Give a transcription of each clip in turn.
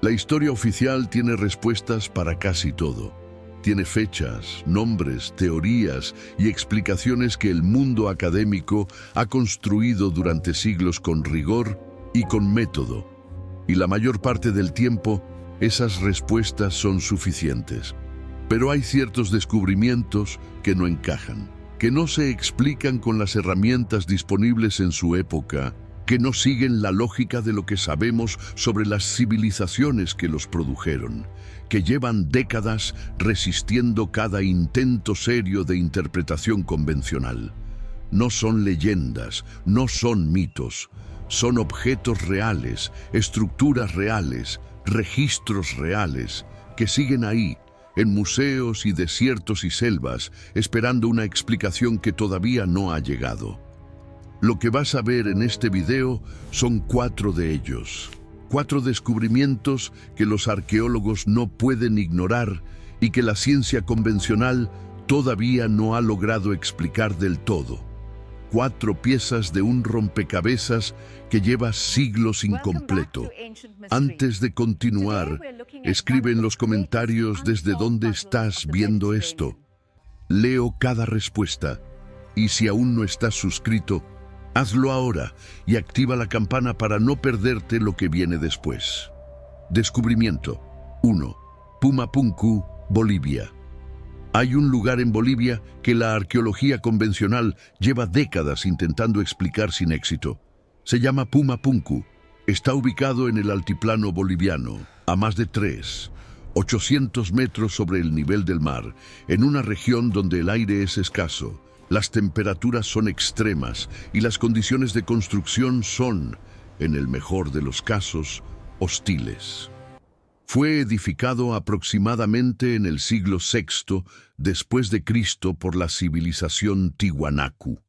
La historia oficial tiene respuestas para casi todo. Tiene fechas, nombres, teorías y explicaciones que el mundo académico ha construido durante siglos con rigor y con método. Y la mayor parte del tiempo, esas respuestas son suficientes. Pero hay ciertos descubrimientos que no encajan, que no se explican con las herramientas disponibles en su época, que no siguen la lógica de lo que sabemos sobre las civilizaciones que los produjeron, que llevan décadas resistiendo cada intento serio de interpretación convencional. No son leyendas, no son mitos, son objetos reales, estructuras reales, registros reales, que siguen ahí, en museos y desiertos y selvas, esperando una explicación que todavía no ha llegado. Lo que vas a ver en este video son 4 de ellos. 4 descubrimientos que los arqueólogos no pueden ignorar y que la ciencia convencional todavía no ha logrado explicar del todo. 4 piezas de un rompecabezas que lleva siglos incompleto. Antes de continuar, escribe en los comentarios desde dónde estás viendo esto. Leo cada respuesta y si aún no estás suscrito, hazlo ahora y activa la campana para no perderte lo que viene después. Descubrimiento 1. Pumapunku, Bolivia. Hay un lugar en Bolivia que la arqueología convencional lleva décadas intentando explicar sin éxito. Se llama Pumapunku. Está ubicado en el altiplano boliviano, a más de 800 metros sobre el nivel del mar, en una región donde el aire es escaso. Las temperaturas son extremas y las condiciones de construcción son, en el mejor de los casos, hostiles. Fue edificado aproximadamente en el siglo VI después de Cristo por la civilización Tiwanaku,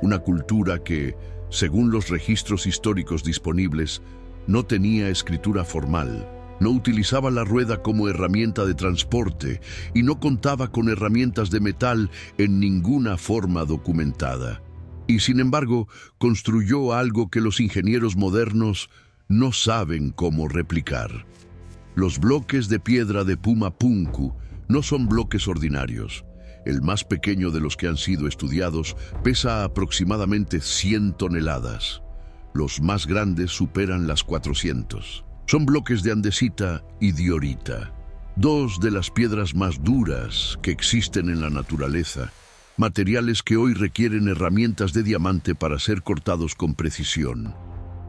una cultura que, según los registros históricos disponibles, no tenía escritura formal. No utilizaba la rueda como herramienta de transporte y no contaba con herramientas de metal en ninguna forma documentada. Y sin embargo, construyó algo que los ingenieros modernos no saben cómo replicar. Los bloques de piedra de Pumapunku no son bloques ordinarios. El más pequeño de los que han sido estudiados pesa aproximadamente 100 toneladas. Los más grandes superan las 400. Son bloques de andesita y diorita, 2 de las piedras más duras que existen en la naturaleza, materiales que hoy requieren herramientas de diamante para ser cortados con precisión.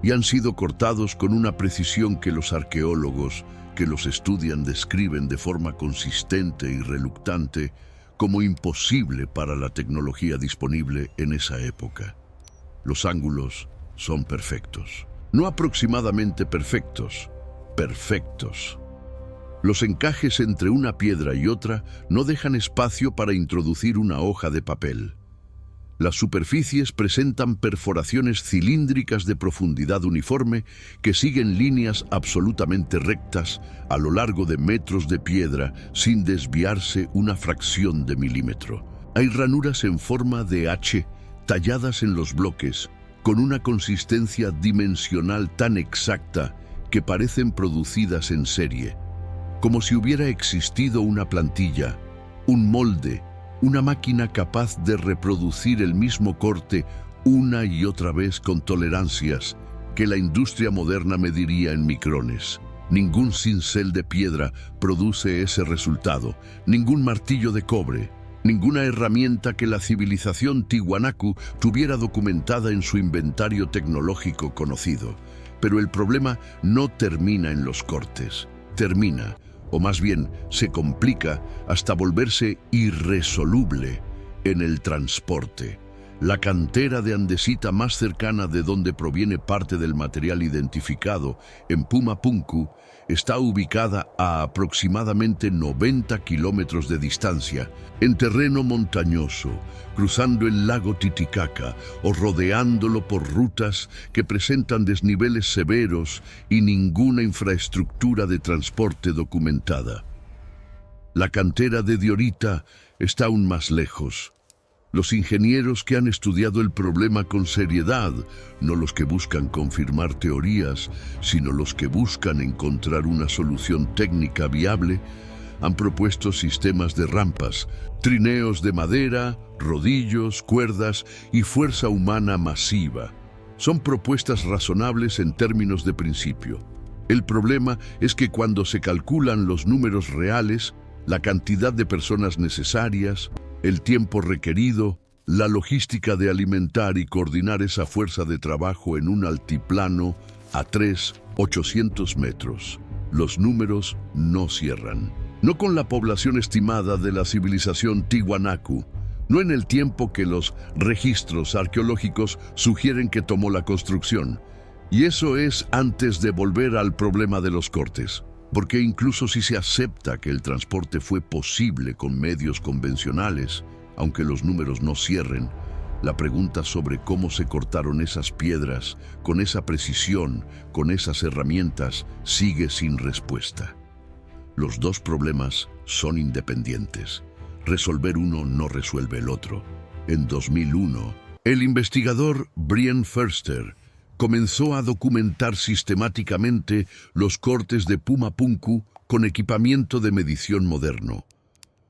Y han sido cortados con una precisión que los arqueólogos que los estudian describen de forma consistente y reluctante como imposible para la tecnología disponible en esa época. Los ángulos son perfectos. No aproximadamente perfectos, perfectos. Los encajes entre una piedra y otra no dejan espacio para introducir una hoja de papel. Las superficies presentan perforaciones cilíndricas de profundidad uniforme que siguen líneas absolutamente rectas a lo largo de metros de piedra sin desviarse una fracción de milímetro. Hay ranuras en forma de H talladas en los bloques, con una consistencia dimensional tan exacta que parecen producidas en serie, como si hubiera existido una plantilla, un molde, una máquina capaz de reproducir el mismo corte una y otra vez con tolerancias que la industria moderna mediría en micrones. Ningún cincel de piedra produce ese resultado, ningún martillo de cobre, ninguna herramienta que la civilización Tiwanaku tuviera documentada en su inventario tecnológico conocido. Pero el problema no termina en los cortes. Termina, o más bien se complica hasta volverse irresoluble en el transporte. La cantera de andesita más cercana de donde proviene parte del material identificado, en Pumapunku, está ubicada a aproximadamente 90 kilómetros de distancia, en terreno montañoso, cruzando el lago Titicaca o rodeándolo por rutas que presentan desniveles severos y ninguna infraestructura de transporte documentada. La cantera de diorita está aún más lejos, Los ingenieros que han estudiado el problema con seriedad, no los que buscan confirmar teorías, sino los que buscan encontrar una solución técnica viable, han propuesto sistemas de rampas, trineos de madera, rodillos, cuerdas y fuerza humana masiva. Son propuestas razonables en términos de principio. El problema es que cuando se calculan los números reales, la cantidad de personas necesarias, el tiempo requerido, la logística de alimentar y coordinar esa fuerza de trabajo en un altiplano a 800 metros, los números no cierran. No con la población estimada de la civilización Tiwanaku, no en el tiempo que los registros arqueológicos sugieren que tomó la construcción. Y eso es antes de volver al problema de los cortes. Porque incluso si se acepta que el transporte fue posible con medios convencionales, aunque los números no cierren, la pregunta sobre cómo se cortaron esas piedras, con esa precisión, con esas herramientas, sigue sin respuesta. Los dos problemas son independientes. Resolver uno no resuelve el otro. En 2001, el investigador Brian Foerster comenzó a documentar sistemáticamente los cortes de Pumapunku con equipamiento de medición moderno.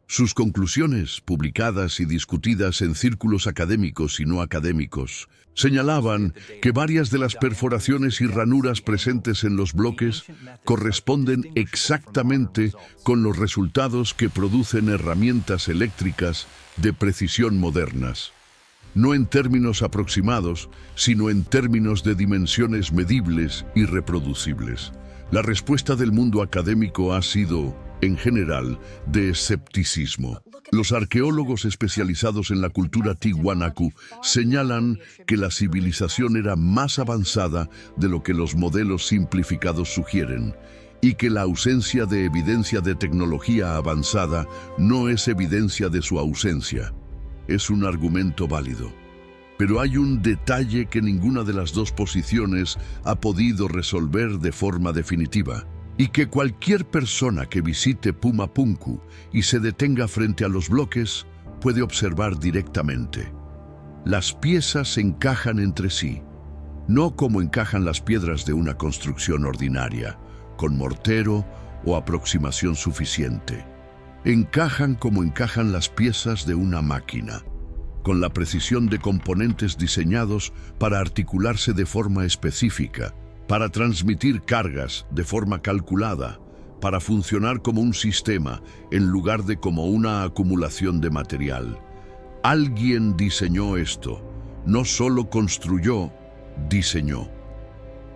Sus conclusiones, publicadas y discutidas en círculos académicos y no académicos, señalaban que varias de las perforaciones y ranuras presentes en los bloques corresponden exactamente con los resultados que producen herramientas eléctricas de precisión modernas. No en términos aproximados, sino en términos de dimensiones medibles y reproducibles. La respuesta del mundo académico ha sido, en general, de escepticismo. Los arqueólogos especializados en la cultura Tiwanaku señalan que la civilización era más avanzada de lo que los modelos simplificados sugieren, y que la ausencia de evidencia de tecnología avanzada no es evidencia de su ausencia. Es un argumento válido. Pero hay un detalle que ninguna de las dos posiciones ha podido resolver de forma definitiva, y que cualquier persona que visite Pumapunku y se detenga frente a los bloques puede observar directamente. Las piezas encajan entre sí, no como encajan las piedras de una construcción ordinaria, con mortero o aproximación suficiente. Encajan como encajan las piezas de una máquina, con la precisión de componentes diseñados para articularse de forma específica, para transmitir cargas de forma calculada, para funcionar como un sistema en lugar de como una acumulación de material. Alguien diseñó esto, no solo construyó, diseñó.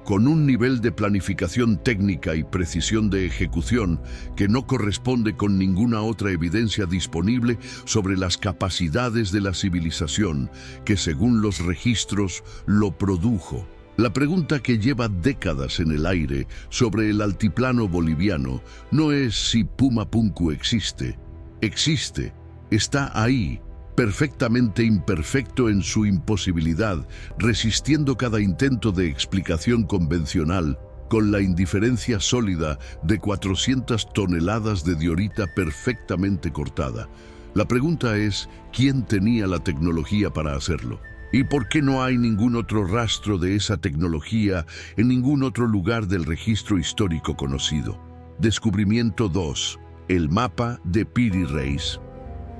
Con un nivel de planificación técnica y precisión de ejecución que no corresponde con ninguna otra evidencia disponible sobre las capacidades de la civilización que, según los registros, lo produjo. La pregunta que lleva décadas en el aire sobre el altiplano boliviano no es si Pumapunku existe. Existe, está ahí, perfectamente imperfecto en su imposibilidad, resistiendo cada intento de explicación convencional, con la indiferencia sólida de 400 toneladas de diorita perfectamente cortada. La pregunta es, ¿quién tenía la tecnología para hacerlo? ¿Y por qué no hay ningún otro rastro de esa tecnología en ningún otro lugar del registro histórico conocido? Descubrimiento 2. El mapa de Piri Reis.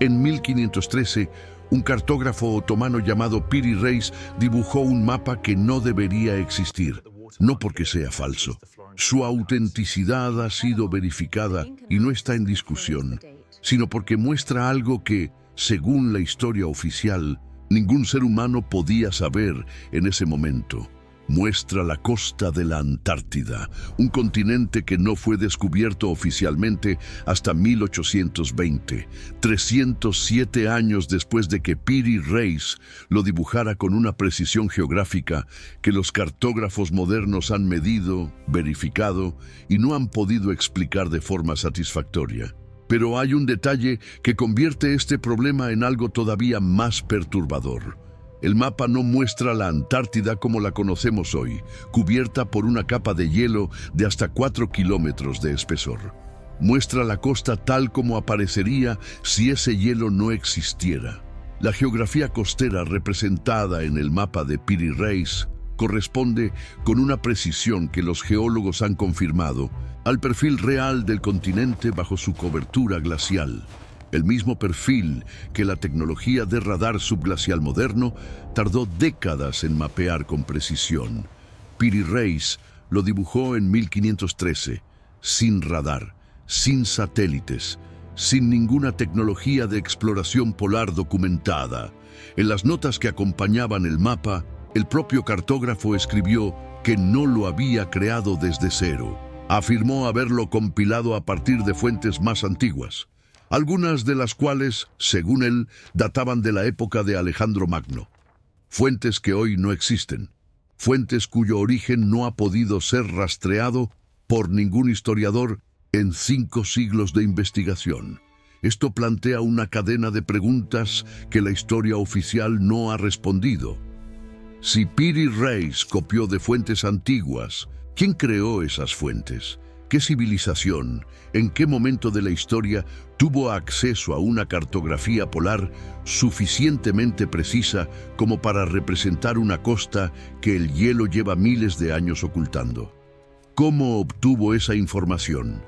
En 1513, un cartógrafo otomano llamado Piri Reis dibujó un mapa que no debería existir, no porque sea falso. Su autenticidad ha sido verificada y no está en discusión, sino porque muestra algo que, según la historia oficial, ningún ser humano podía saber en ese momento. Muestra la costa de la Antártida, un continente que no fue descubierto oficialmente hasta 1820, 307 años después de que Piri Reis lo dibujara con una precisión geográfica que los cartógrafos modernos han medido, verificado y no han podido explicar de forma satisfactoria. Pero hay un detalle que convierte este problema en algo todavía más perturbador. El mapa no muestra la Antártida como la conocemos hoy, cubierta por una capa de hielo de hasta 4 kilómetros de espesor. Muestra la costa tal como aparecería si ese hielo no existiera. La geografía costera representada en el mapa de Piri Reis corresponde con una precisión que los geólogos han confirmado al perfil real del continente bajo su cobertura glacial. El mismo perfil que la tecnología de radar subglacial moderno tardó décadas en mapear con precisión. Piri Reis lo dibujó en 1513, sin radar, sin satélites, sin ninguna tecnología de exploración polar documentada. En las notas que acompañaban el mapa, el propio cartógrafo escribió que no lo había creado desde cero. Afirmó haberlo compilado a partir de fuentes más antiguas, algunas de las cuales, según él, databan de la época de Alejandro Magno. Fuentes que hoy no existen, fuentes cuyo origen no ha podido ser rastreado por ningún historiador en 5 siglos de investigación. Esto plantea una cadena de preguntas que la historia oficial no ha respondido. Si Piri Reis copió de fuentes antiguas, ¿quién creó esas fuentes? ¿Qué civilización, en qué momento de la historia tuvo acceso a una cartografía polar suficientemente precisa como para representar una costa que el hielo lleva miles de años ocultando? ¿Cómo obtuvo esa información?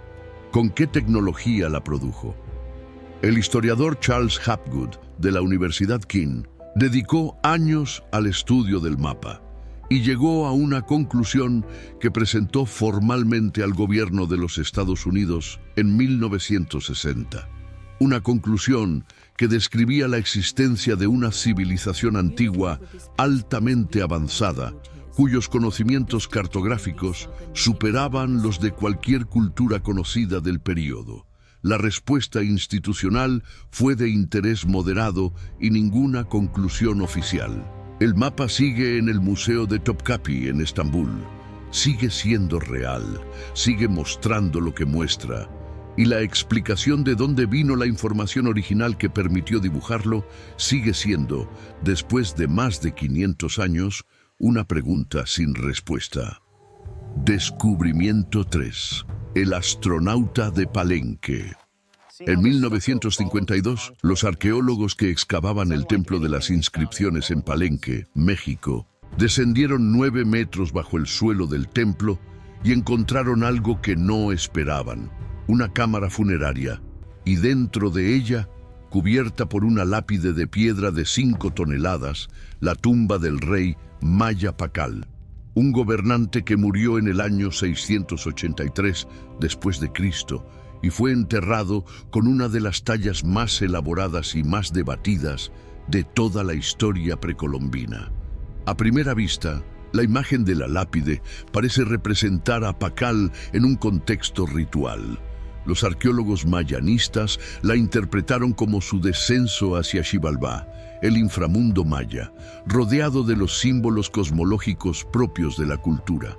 ¿Con qué tecnología la produjo? El historiador Charles Hapgood, de la Universidad King, dedicó años al estudio del mapa y llegó a una conclusión que presentó formalmente al gobierno de los Estados Unidos en 1960. Una conclusión que describía la existencia de una civilización antigua altamente avanzada, cuyos conocimientos cartográficos superaban los de cualquier cultura conocida del período. La respuesta institucional fue de interés moderado y ninguna conclusión oficial. El mapa sigue en el Museo de Topkapi en Estambul. Sigue siendo real, sigue mostrando lo que muestra. Y la explicación de dónde vino la información original que permitió dibujarlo sigue siendo, después de más de 500 años, una pregunta sin respuesta. Descubrimiento 3. El astronauta de Palenque. En 1952, los arqueólogos que excavaban el Templo de las Inscripciones en Palenque, México, descendieron 9 metros bajo el suelo del templo y encontraron algo que no esperaban: una cámara funeraria, y dentro de ella, cubierta por una lápide de piedra de 5 toneladas, la tumba del rey Maya Pakal, un gobernante que murió en el año 683 después de Cristo y fue enterrado con una de las tallas más elaboradas y más debatidas de toda la historia precolombina. A primera vista, la imagen de la lápide parece representar a Pakal en un contexto ritual. Los arqueólogos mayanistas la interpretaron como su descenso hacia Xibalbá, el inframundo maya, rodeado de los símbolos cosmológicos propios de la cultura.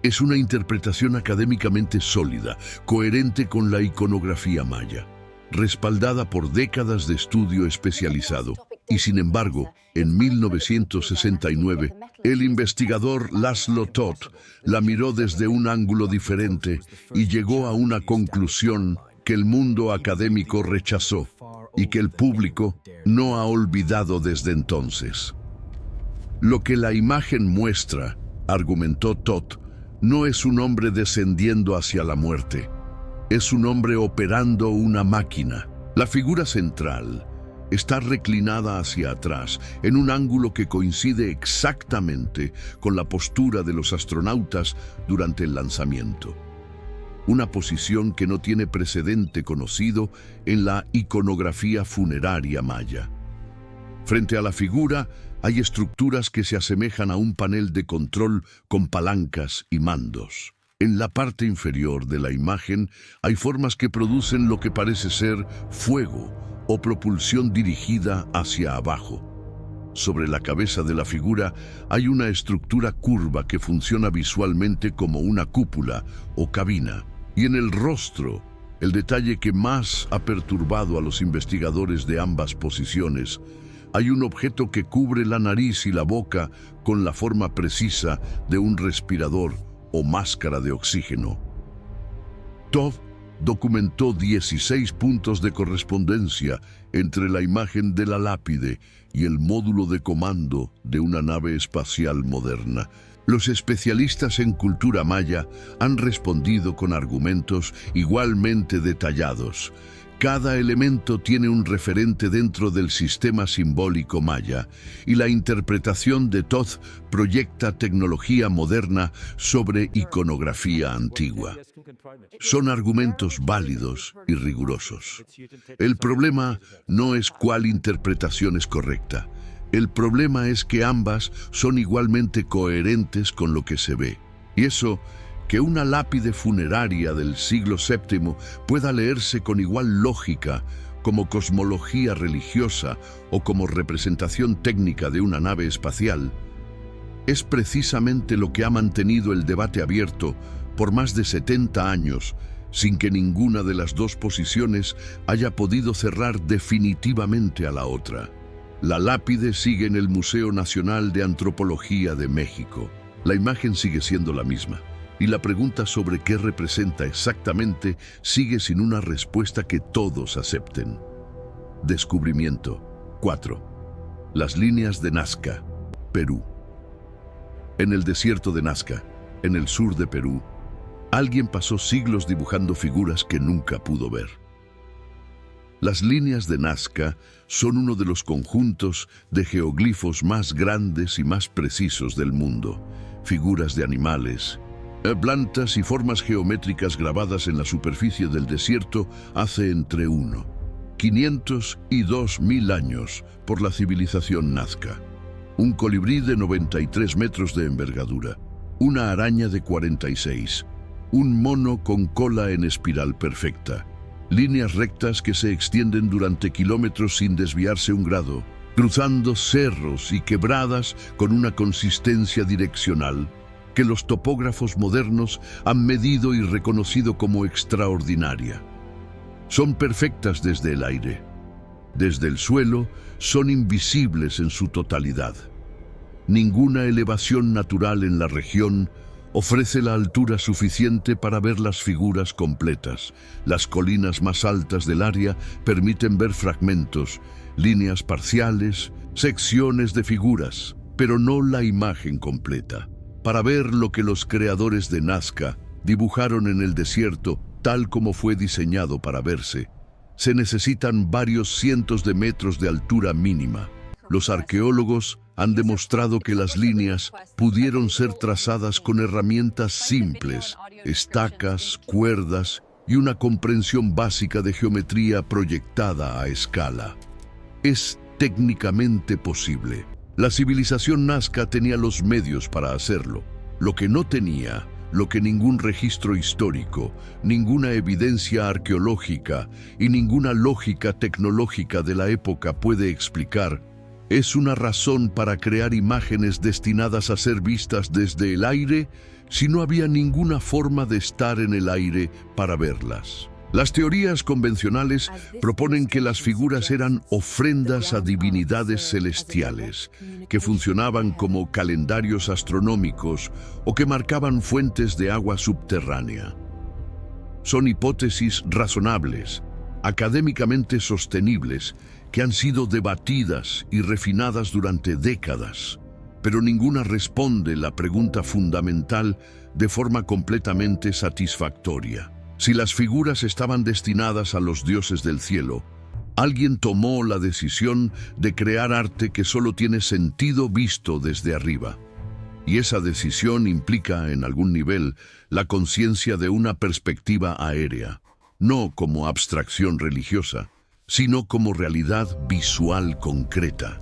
Es una interpretación académicamente sólida, coherente con la iconografía maya, respaldada por décadas de estudio especializado. Y sin embargo, en 1969, el investigador Laszlo Toth la miró desde un ángulo diferente y llegó a una conclusión que el mundo académico rechazó y que el público no ha olvidado desde entonces. Lo que la imagen muestra, argumentó Toth, no es un hombre descendiendo hacia la muerte, es un hombre operando una máquina. La figura central está reclinada hacia atrás, en un ángulo que coincide exactamente con la postura de los astronautas durante el lanzamiento. Una posición que no tiene precedente conocido en la iconografía funeraria maya. Frente a la figura hay estructuras que se asemejan a un panel de control con palancas y mandos. En la parte inferior de la imagen hay formas que producen lo que parece ser fuego o propulsión dirigida hacia abajo. Sobre la cabeza de la figura hay una estructura curva que funciona visualmente como una cúpula o cabina. Y en el rostro, el detalle que más ha perturbado a los investigadores de ambas posiciones, hay un objeto que cubre la nariz y la boca con la forma precisa de un respirador o máscara de oxígeno. Toth documentó 16 puntos de correspondencia entre la imagen de la lápide y el módulo de comando de una nave espacial moderna. Los especialistas en cultura maya han respondido con argumentos igualmente detallados. Cada elemento tiene un referente dentro del sistema simbólico maya, y la interpretación de Thoth proyecta tecnología moderna sobre iconografía antigua. Son argumentos válidos y rigurosos. El problema no es cuál interpretación es correcta. El problema es que ambas son igualmente coherentes con lo que se ve. Y eso, que una lápide funeraria del siglo VII pueda leerse con igual lógica como cosmología religiosa o como representación técnica de una nave espacial, es precisamente lo que ha mantenido el debate abierto por más de 70 años, sin que ninguna de las dos posiciones haya podido cerrar definitivamente a la otra. La lápide sigue en el Museo Nacional de Antropología de México. La imagen sigue siendo la misma, y la pregunta sobre qué representa exactamente sigue sin una respuesta que todos acepten. Descubrimiento 4. Las líneas de Nazca, Perú. En el desierto de Nazca, en el sur de Perú, alguien pasó siglos dibujando figuras que nunca pudo ver. Las líneas de Nazca son uno de los conjuntos de geoglifos más grandes y más precisos del mundo. Figuras de animales, plantas y formas geométricas grabadas en la superficie del desierto hace entre 500 y 2000 años por la civilización Nazca. Un colibrí de 93 metros de envergadura, una araña de 46, un mono con cola en espiral perfecta, líneas rectas que se extienden durante kilómetros sin desviarse un grado, cruzando cerros y quebradas con una consistencia direccional que los topógrafos modernos han medido y reconocido como extraordinaria. Son perfectas desde el aire. Desde el suelo, son invisibles en su totalidad. Ninguna elevación natural en la región ofrece la altura suficiente para ver las figuras completas. Las colinas más altas del área permiten ver fragmentos, líneas parciales, secciones de figuras, pero no la imagen completa. Para ver lo que los creadores de Nazca dibujaron en el desierto tal como fue diseñado para verse, se necesitan varios cientos de metros de altura mínima. Los arqueólogos han demostrado que las líneas pudieron ser trazadas con herramientas simples, estacas, cuerdas y una comprensión básica de geometría proyectada a escala. Es técnicamente posible. La civilización Nazca tenía los medios para hacerlo. Lo que no tenía, lo que ningún registro histórico, ninguna evidencia arqueológica y ninguna lógica tecnológica de la época puede explicar, es una razón para crear imágenes destinadas a ser vistas desde el aire si no había ninguna forma de estar en el aire para verlas. Las teorías convencionales proponen que las figuras eran ofrendas a divinidades celestiales, que funcionaban como calendarios astronómicos o que marcaban fuentes de agua subterránea. Son hipótesis razonables, académicamente sostenibles, que han sido debatidas y refinadas durante décadas, pero ninguna responde la pregunta fundamental de forma completamente satisfactoria. Si las figuras estaban destinadas a los dioses del cielo, alguien tomó la decisión de crear arte que solo tiene sentido visto desde arriba. Y esa decisión implica, en algún nivel, la conciencia de una perspectiva aérea, no como abstracción religiosa, sino como realidad visual concreta,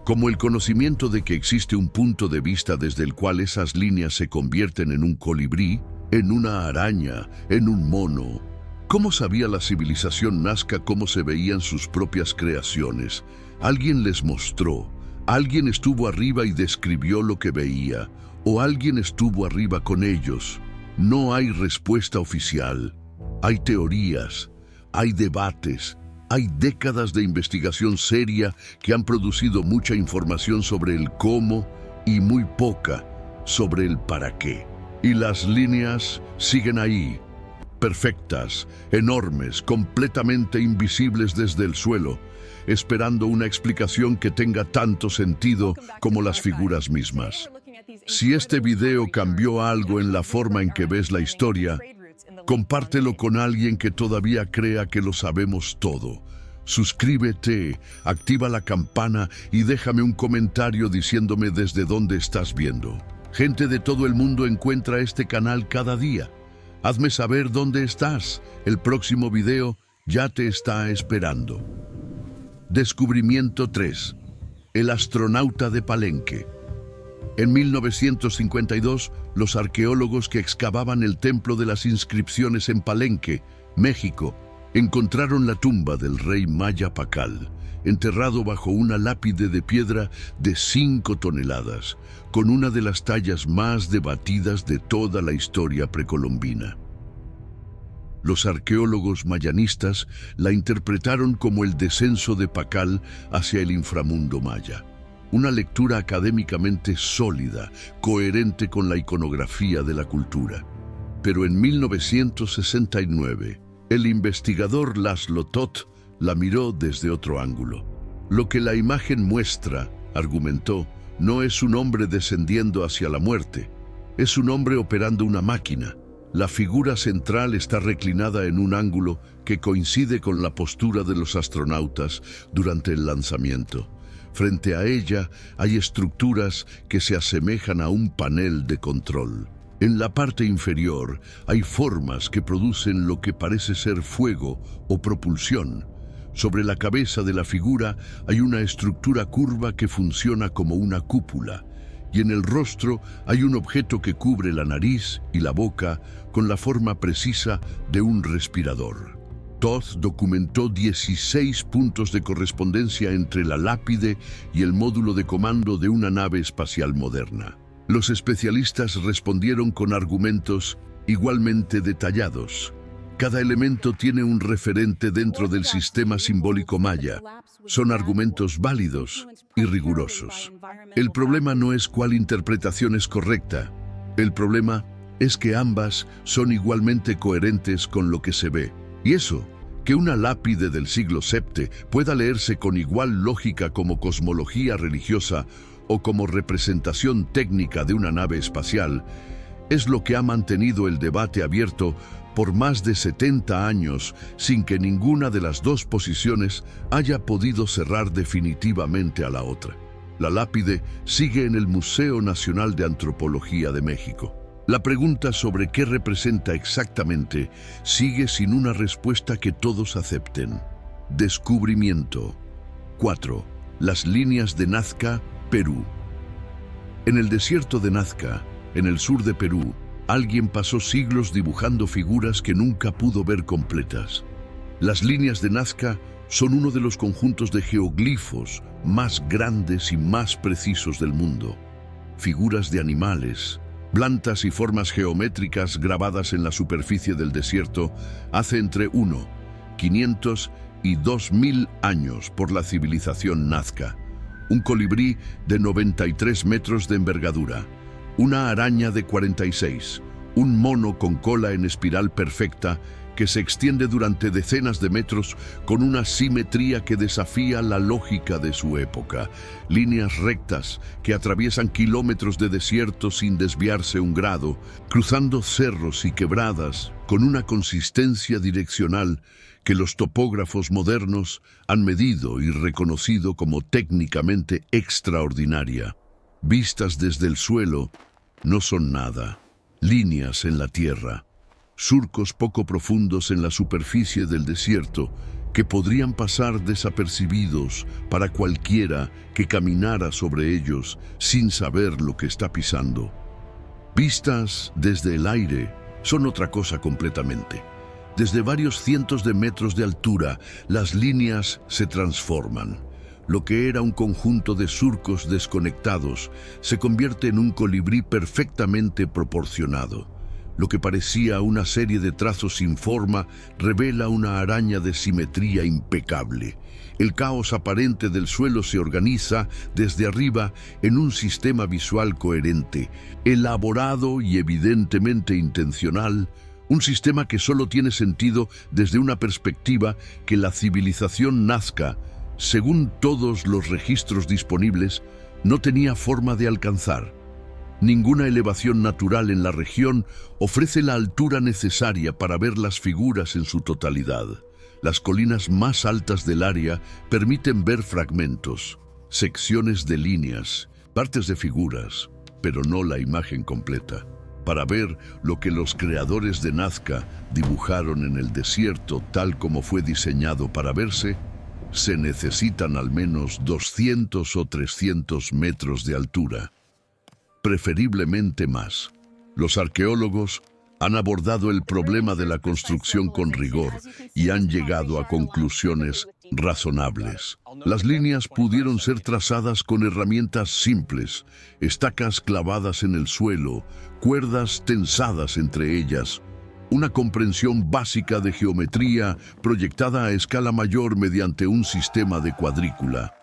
como el conocimiento de que existe un punto de vista desde el cual esas líneas se convierten en un colibrí, en una araña, en un mono. ¿Cómo sabía la civilización Nazca cómo se veían sus propias creaciones? Alguien les mostró, alguien estuvo arriba y describió lo que veía, o alguien estuvo arriba con ellos. No hay respuesta oficial. Hay teorías, hay debates, hay décadas de investigación seria que han producido mucha información sobre el cómo y muy poca sobre el para qué. Y las líneas siguen ahí, perfectas, enormes, completamente invisibles desde el suelo, esperando una explicación que tenga tanto sentido como las figuras mismas. Si este video cambió algo en la forma en que ves la historia, compártelo con alguien que todavía crea que lo sabemos todo. Suscríbete, activa la campana y déjame un comentario diciéndome desde dónde estás viendo. Gente de todo el mundo encuentra este canal cada día. Hazme saber dónde estás. El próximo video ya te está esperando. Descubrimiento 3. El astronauta de Palenque. En 1952, los arqueólogos que excavaban el Templo de las Inscripciones en Palenque, México, encontraron la tumba del rey maya Pacal, enterrado bajo una lápide de piedra de 5 toneladas, con una de las tallas más debatidas de toda la historia precolombina. Los arqueólogos mayanistas la interpretaron como el descenso de Pacal hacia el inframundo maya. Una lectura académicamente sólida, coherente con la iconografía de la cultura. Pero en 1969, el investigador Laszlo Toth la miró desde otro ángulo. Lo que la imagen muestra, argumentó, no es un hombre descendiendo hacia la muerte, es un hombre operando una máquina. La figura central está reclinada en un ángulo que coincide con la postura de los astronautas durante el lanzamiento. Frente a ella hay estructuras que se asemejan a un panel de control. En la parte inferior hay formas que producen lo que parece ser fuego o propulsión. Sobre la cabeza de la figura hay una estructura curva que funciona como una cúpula, y en el rostro hay un objeto que cubre la nariz y la boca con la forma precisa de un respirador. Toth documentó 16 puntos de correspondencia entre la lápide y el módulo de comando de una nave espacial moderna. Los especialistas respondieron con argumentos igualmente detallados. Cada elemento tiene un referente dentro del sistema simbólico maya. Son argumentos válidos y rigurosos. El problema no es cuál interpretación es correcta. El problema es que ambas son igualmente coherentes con lo que se ve. Y eso, que una lápide del siglo VII pueda leerse con igual lógica como cosmología religiosa o como representación técnica de una nave espacial, es lo que ha mantenido el debate abierto por más de 70 años sin que ninguna de las dos posiciones haya podido cerrar definitivamente a la otra. La lápide sigue en el Museo Nacional de Antropología de México. La pregunta sobre qué representa exactamente sigue sin una respuesta que todos acepten. Descubrimiento 4. Las líneas de Nazca, Perú. En el desierto de Nazca, en el sur de Perú, alguien pasó siglos dibujando figuras que nunca pudo ver completas. Las líneas de Nazca son uno de los conjuntos de geoglifos más grandes y más precisos del mundo. Figuras de animales, plantas y formas geométricas grabadas en la superficie del desierto hace entre 500 y 2000 años por la civilización Nazca. Un colibrí de 93 metros de envergadura, una araña de 46, un mono con cola en espiral perfecta que se extiende durante decenas de metros con una simetría que desafía la lógica de su época, líneas rectas que atraviesan kilómetros de desierto sin desviarse un grado, cruzando cerros y quebradas con una consistencia direccional que los topógrafos modernos han medido y reconocido como técnicamente extraordinaria. Vistas desde el suelo, no son nada. Líneas en la tierra, surcos poco profundos en la superficie del desierto que podrían pasar desapercibidos para cualquiera que caminara sobre ellos sin saber lo que está pisando. Vistas desde el aire son otra cosa completamente. Desde varios cientos de metros de altura, las líneas se transforman. Lo que era un conjunto de surcos desconectados se convierte en un colibrí perfectamente proporcionado. Lo que parecía una serie de trazos sin forma revela una araña de simetría impecable. El caos aparente del suelo se organiza desde arriba en un sistema visual coherente, elaborado y evidentemente intencional, Un sistema que solo tiene sentido desde una perspectiva que la civilización nazca, según todos los registros disponibles, no tenía forma de alcanzar. Ninguna elevación natural en la región ofrece la altura necesaria para ver las figuras en su totalidad. Las colinas más altas del área permiten ver fragmentos, secciones de líneas, partes de figuras, pero no la imagen completa. Para ver lo que los creadores de Nazca dibujaron en el desierto tal como fue diseñado para verse, se necesitan al menos 200 o 300 metros de altura. Preferiblemente más. Los arqueólogos han abordado el problema de la construcción con rigor y han llegado a conclusiones razonables. Las líneas pudieron ser trazadas con herramientas simples, estacas clavadas en el suelo, cuerdas tensadas entre ellas, una comprensión básica de geometría proyectada a escala mayor mediante un sistema de cuadrícula.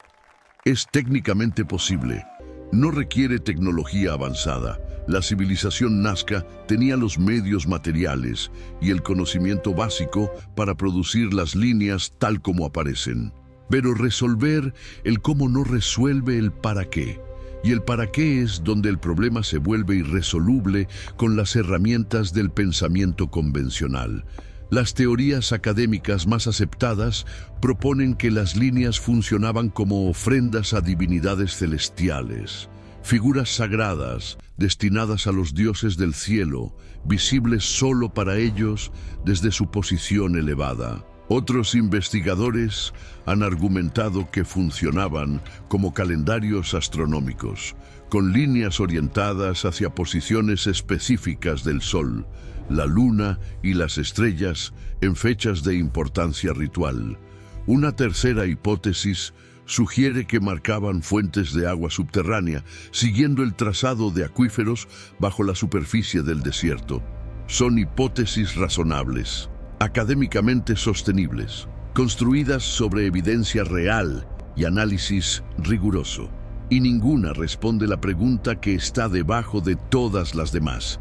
Es técnicamente posible. No requiere tecnología avanzada. La civilización nazca tenía los medios materiales y el conocimiento básico para producir las líneas tal como aparecen. Pero resolver el cómo no resuelve el para qué. Y el para qué es donde el problema se vuelve irresoluble con las herramientas del pensamiento convencional. Las teorías académicas más aceptadas proponen que las líneas funcionaban como ofrendas a divinidades celestiales, figuras sagradas destinadas a los dioses del cielo, visibles solo para ellos desde su posición elevada. Otros investigadores han argumentado que funcionaban como calendarios astronómicos, con líneas orientadas hacia posiciones específicas del Sol, la Luna y las estrellas en fechas de importancia ritual. Una tercera hipótesis sugiere que marcaban fuentes de agua subterránea, siguiendo el trazado de acuíferos bajo la superficie del desierto. Son hipótesis razonables, académicamente sostenibles, construidas sobre evidencia real y análisis riguroso. Y ninguna responde la pregunta que está debajo de todas las demás.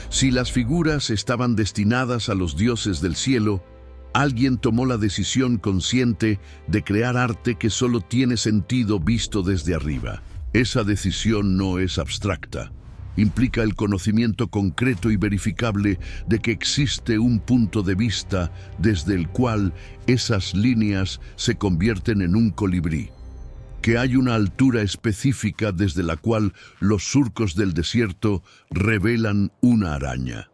Si las figuras estaban destinadas a los dioses del cielo, alguien tomó la decisión consciente de crear arte que solo tiene sentido visto desde arriba. Esa decisión no es abstracta. Implica el conocimiento concreto y verificable de que existe un punto de vista desde el cual esas líneas se convierten en un colibrí, que hay una altura específica desde la cual los surcos del desierto revelan una araña,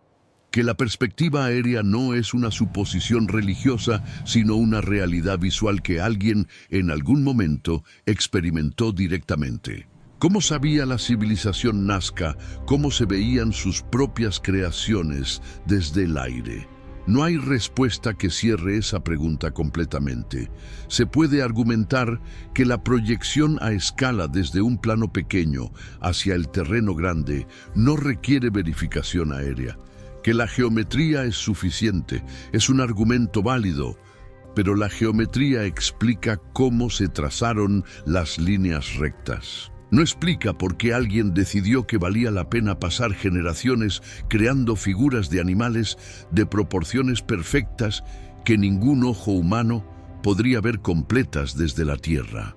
que la perspectiva aérea no es una suposición religiosa, sino una realidad visual que alguien en algún momento experimentó directamente. ¿Cómo sabía la civilización nazca cómo se veían sus propias creaciones desde el aire? No hay respuesta que cierre esa pregunta completamente. Se puede argumentar que la proyección a escala desde un plano pequeño hacia el terreno grande no requiere verificación aérea, que la geometría es suficiente, es un argumento válido, pero la geometría explica cómo se trazaron las líneas rectas. No explica por qué alguien decidió que valía la pena pasar generaciones creando figuras de animales de proporciones perfectas que ningún ojo humano podría ver completas desde la Tierra.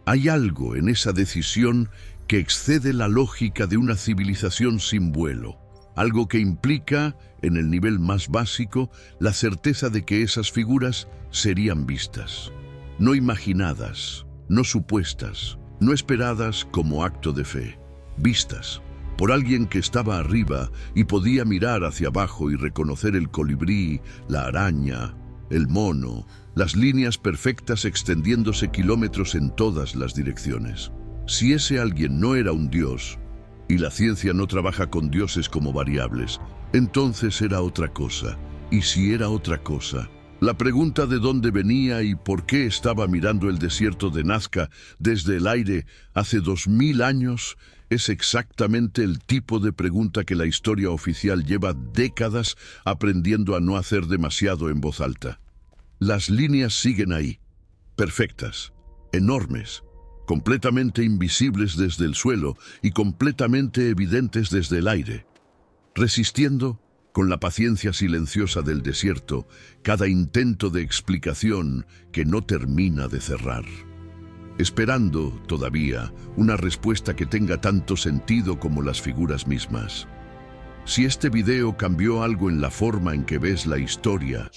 Hay algo en esa decisión que excede la lógica de una civilización sin vuelo, algo que implica, en el nivel más básico, la certeza de que esas figuras serían vistas, no imaginadas, no supuestas, no esperadas como acto de fe, vistas por alguien que estaba arriba y podía mirar hacia abajo y reconocer el colibrí, la araña, el mono, las líneas perfectas extendiéndose kilómetros en todas las direcciones. Si ese alguien no era un dios, y la ciencia no trabaja con dioses como variables, entonces era otra cosa. Y si era otra cosa, la pregunta de dónde venía y por qué estaba mirando el desierto de Nazca desde el aire hace 2000 años es exactamente el tipo de pregunta que la historia oficial lleva décadas aprendiendo a no hacer demasiado en voz alta. Las líneas siguen ahí, perfectas, enormes, completamente invisibles desde el suelo y completamente evidentes desde el aire, resistiendo con la paciencia silenciosa del desierto, cada intento de explicación que no termina de cerrar. Esperando, todavía, una respuesta que tenga tanto sentido como las figuras mismas. Si este video cambió algo en la forma en que ves la historia,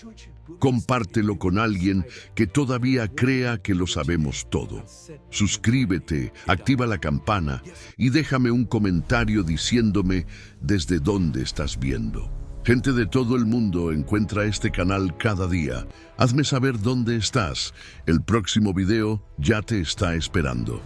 compártelo con alguien que todavía crea que lo sabemos todo. Suscríbete, activa la campana y déjame un comentario diciéndome desde dónde estás viendo. Gente de todo el mundo encuentra este canal cada día. Hazme saber dónde estás. El próximo video ya te está esperando.